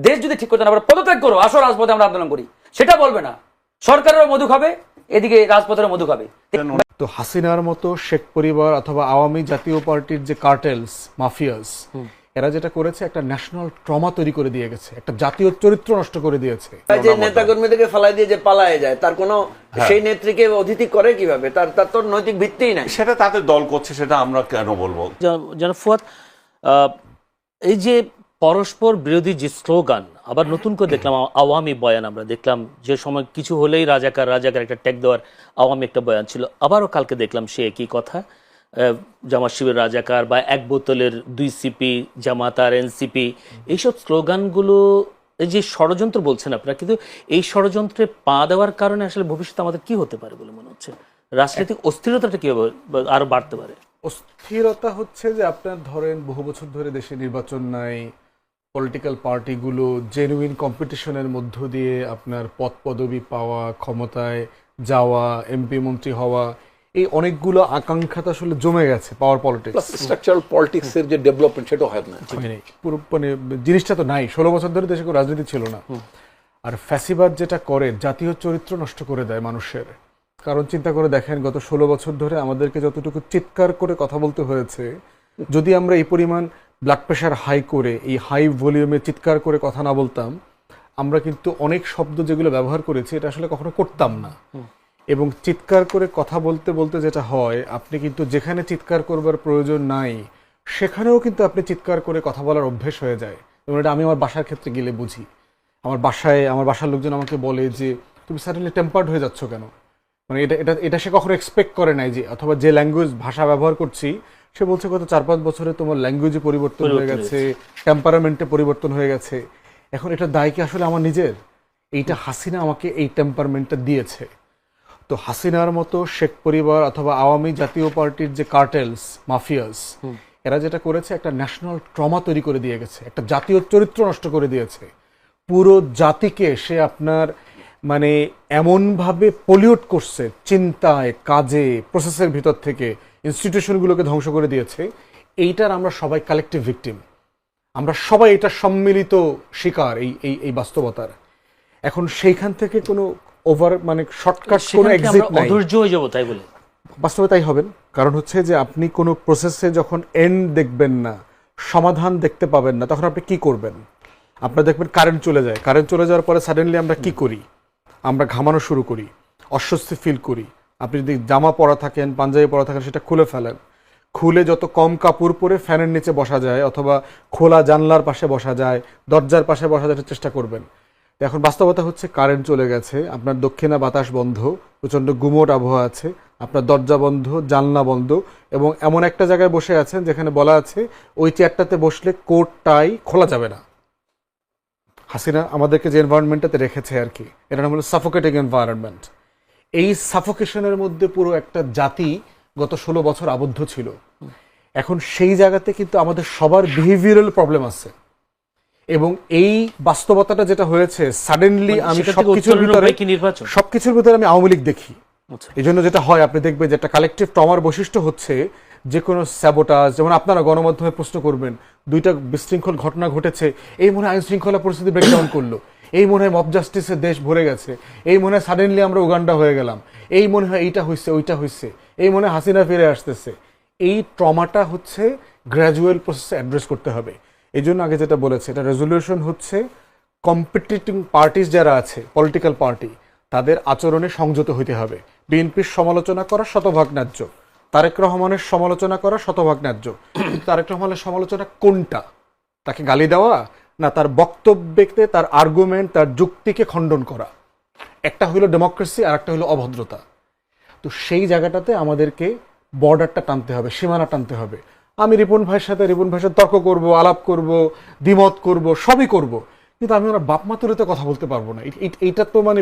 দেশ যদি ঠিক করতে না পারে পদত্যাগ করো, আসো রাজপথে আমরা আন্দোলন করি, সেটা বলবে না। সরকারেরও মধু খাবে, এদিকে রাজপথেরও মধু খাবে। তো হাসিনার মতো শেখ পরিবার অথবা আওয়ামী জাতীয় পার্টির যে কার্টেলস, মাফিয়াস, এরা যেটা করেছে একটা ন্যাশনাল ট্রমা তৈরি করে দিয়ে গেছে, একটা জাতীয় চরিত্র নষ্ট করে দিয়েছে। যে নেতাকর্মীদেরকে ফালাই দিয়ে যে পালায় যায়, তার কোনো সেই নেত্রীকে অতিথি করে কিভাবে? তার তো নৈতিক ভিত্তিই নাই। সেটা তাদের দল করছে, সেটা আমরা কেন বলবো? যেন ফুয়াদ, এই যে পরস্পর বিরোধী যে স্লোগান, আবার নতুন করে দেখলাম আওয়ামী বয়ান, আমরা দেখলাম যে সময় কিছু হলেই রাজাকার রাজাকার একটা ট্যাগ দেওয়ার আওয়ামী একটা বয়ান ছিল, আবারও কালকে দেখলাম সে একই কথা, জামাত শিবির রাজাকার বা এক বোতলের 2 সিপি জামাত আর এনসিপি, এইসব স্লোগানগুলো এই যে ষড়যন্ত্র বলছেন আপনারা, কিন্তু এই ষড়যন্ত্রে পা দেওয়ার কারণে আসলে ভবিষ্যতে আমাদের কি হতে পারে বলে মনে হচ্ছে? রাজনৈতিক অস্থিরতাটা কিভাবে আরো বাড়তে পারে? অস্থিরতা হচ্ছে যে আপনার ধরেন বহু বছর ধরে দেশে নির্বাচন নাই, পলিটিক্যাল পার্টিগুলো জেনুইন কম্পিটিশনের মধ্য দিয়ে আপনার পদ পদবি পাওয়া, ক্ষমতায় যাওয়া, এমপি মন্ত্রী হওয়া, এই অনেকগুলো আকাঙ্ক্ষা তো আসলে জমে গেছে পাওয়ার পলিটিক্স। স্ট্রাকচারাল পলিটিক্সের যে ডেভেলপমেন্ট সেটা হয় না, পুরো মানে জিনিসটা তো নাই। 16 বছর ধরে দেশে কোনো রাজনীতি ছিল না। আর ফ্যাসিবাদ যেটা করে জাতীয় চরিত্র নষ্ট করে দেয় মানুষের। কারণ চিন্তা করে দেখেন, গত 16 বছর ধরে আমাদেরকে যতটুকু চিৎকার করে কথা বলতে হয়েছে, যদি আমরা এই পরিমাণ ব্লাড প্রেশার হাই করে, এই হাই ভলিউমে চিৎকার করে কথা না বলতাম, আমরা কিন্তু অনেক শব্দ যেগুলো ব্যবহার করেছি এটা আসলে কখনো করতাম না। এবং চিৎকার করে কথা বলতে বলতে যেটা হয়, আপনি কিন্তু যেখানে চিৎকার করবার প্রয়োজন নাই সেখানেও কিন্তু আপনি চিৎকার করে কথা বলার অভ্যেস হয়ে যায়। এবং এটা আমি আমার বাসার ক্ষেত্রে গেলে বুঝি। আমার বাসার লোকজন আমাকে বলে যে তুমি সাডেনলি টেম্পার্ড হয়ে যাচ্ছ কেন, মানে এটা সে কখনো এক্সপেক্ট করে নাই। যে অথবা যে ল্যাঙ্গুয়েজ ভাষা ব্যবহার করছি, সে বলছে গত 4-5 বছরে তোমার ল্যাঙ্গুয়েজে পরিবর্তন হয়ে গেছে, টেম্পারামেন্টে পরিবর্তন হয়ে গেছে। এখন এটা দায় কি আসলে আমার নিজের? এইটা হাসিনা আমাকে এই টেম্পারমেন্টটা দিয়েছে। তো হাসিনার মতো শেখ পরিবার অথবা আওয়ামী জাতীয় পার্টির যে কার্টেলস, মাফিয়াস, এরা যেটা করেছে একটা ন্যাশনাল ট্রমা তৈরি করে দিয়ে গেছে, একটা জাতীয় চরিত্র নষ্ট করে দিয়েছে। পুরো জাতিকে সে আপনার মানে এমনভাবে পলিউট করছে, চিন্তায়, কাজে, প্রসেসের ভিতর থেকে ইনস্টিটিউশনগুলোকে ধ্বংস করে দিয়েছে। এইটার আমরা সবাই কালেকটিভ ভিকটিম, আমরা সবাই এটা সম্মিলিত শিকার এই বাস্তবতার। এখন সেইখান থেকে কোনো ওভার মানে শর্টকাট কোনো এক্সিট নাই, অধৈর্য হয়ে যাবো তাই বলে বাস্তবে তাই হবেন। কারণ হচ্ছে যে আপনি কোনো প্রসেসে যখন এন্ড দেখবেন না, সমাধান দেখতে পাবেন না, তখন আপনি কি করবেন? আপনারা দেখবেন কারেন্ট চলে যায়, কারেন্ট চলে যাওয়ার পরে সাডেনলি আমরা কি করি? আমরা ঘামানো শুরু করি, অস্বস্তি ফিল করি। আপনি যদি জামা পরা থাকেন, পাঞ্জাবি পরা থাকেন, সেটা খুলে ফেলেন। খুলে যত কম কাপড় পরে ফ্যানের নিচে বসা যায় অথবা খোলা জানলার পাশে বসা যায়, দরজার পাশে বসা যায় চেষ্টা করবেন। এখন বাস্তবতা হচ্ছে কারেন্ট চলে গেছে, আপনার দক্ষিণা বাতাস বন্ধ, প্রচণ্ড গুমোট আবহাওয়া আছে, আপনার দরজা বন্ধ, জানলা বন্ধ, এবং এমন একটা জায়গায় বসে আছেন যেখানে বলা আছে ওই চেয়ারটাতে বসলে কোট টাই খোলা যাবে না। হাসিনা আমাদেরকে যে এনভায়রনমেন্টটাতে রেখেছে আর কি, এটার নাম হলো সাফোকেটিং এনভায়রনমেন্ট। এই সাফোকেশনের মধ্যে পুরো একটা জাতি গত 16 বছর আবদ্ধ ছিল। এখন সেই জায়গাতে কিন্তু আমাদের সবার বিহেভিয়ারাল প্রবলেম আছে। এবং এই বাস্তবতাটা যেটা হয়েছে, সাডেনলি আমি সবকিছুর ভিতরে আমি আওয়ামী লীগ দেখি। এই জন্য যেটা হয়, আপনি দেখবেন যে একটা কালেকটিভ ট্রমার বৈশিষ্ট্য হচ্ছে যে কোনো স্যাবোটাজ, যেমন আপনারা গণমাধ্যমে প্রশ্ন করবেন 2টা বিশৃঙ্খল ঘটনা ঘটেছে, এই মনে হয় আইন শৃঙ্খলা পরিস্থিতি ব্রেকডাউন করলো, এই মনে হয় মব জাস্টিসের দেশ ভরে গেছে, এই মনে হয় সাডেনলি আমরা উগান্ডা হয়ে গেলাম, এই মনে হয় এইটা হয়েছে ওইটা হয়েছে, এই মনে হয় হাসিনা ফিরে আসতেছে। এই ট্রমাটা হচ্ছে গ্র্যাজুয়াল প্রসেসে অ্যাড্রেস করতে হবে। এই জন্য আগে যেটা বলেছে, এটা রেজলিউশন হচ্ছে কম্পিটিটিং পার্টিস যারা আছে, পলিটিক্যাল পার্টি, তাদের আচরণে সংযত হইতে হবে। বিএনপির সমালোচনা করা শতভাগ ন্যায্য, তারেক রহমানের সমালোচনা করা শতভাগ ন্যায্য, কিন্তু তারেক রহমানের সমালোচনা কোনটা? তাকে গালি দেওয়া, না তার বক্তব্যে তার আর্গুমেন্ট, তার যুক্তিকে খণ্ডন করা? একটা হইল ডেমোক্রেসি আর একটা হইল অভদ্রতা। তো সেই জায়গাটাতে আমাদেরকে বর্ডারটা টানতে হবে, সীমানা টানতে হবে। আমি রিপন ভাইয়ের সাথে তর্ক করব, আলাপ করব, দ্বিমত করব, সবই করব, কিন্তু আমি ওনার বাপ মা তুলে তো কথা বলতে পারবো না। এইটা তো মানে